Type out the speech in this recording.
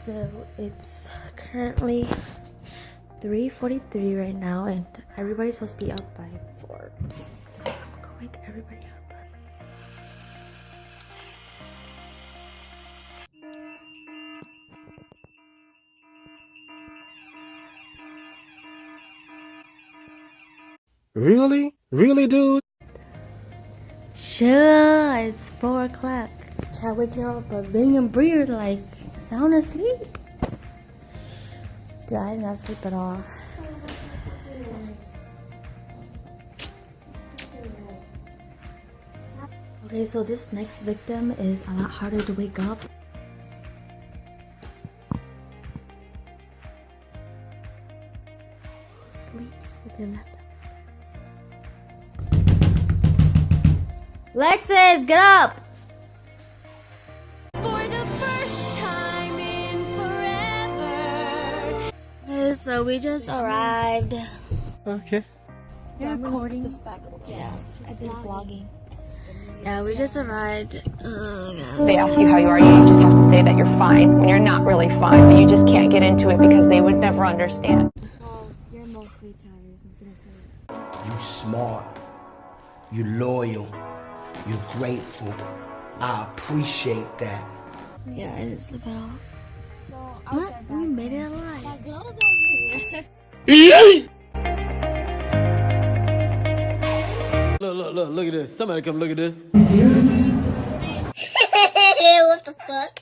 So it's currently 3:43 right now, and everybody's supposed to be up by 4. So I'm gonna wake everybody up. Really? Really, dude? Sure, it's 4 o'clock. Try to wake you up, but being and breathe like sound asleep. Dude, I did not sleep at all. Okay, so this next victim is a lot harder to wake up. Sleeps with their laptop. Lexus, get up! For the first time in forever. Okay, so we just arrived. Okay. You're recording? Yes, I've been vlogging. Yeah, we just arrived. They ask you how you are, you just have to say that you're fine when you're not really fine, but you just can't get into it because they would never understand. Oh, you're mostly tired, so I'm gonna say. You smart, you loyal, you're grateful. I appreciate that. Yeah, I didn't sleep at all. But we made it alive. Look at this. Somebody come look at this. What the fuck?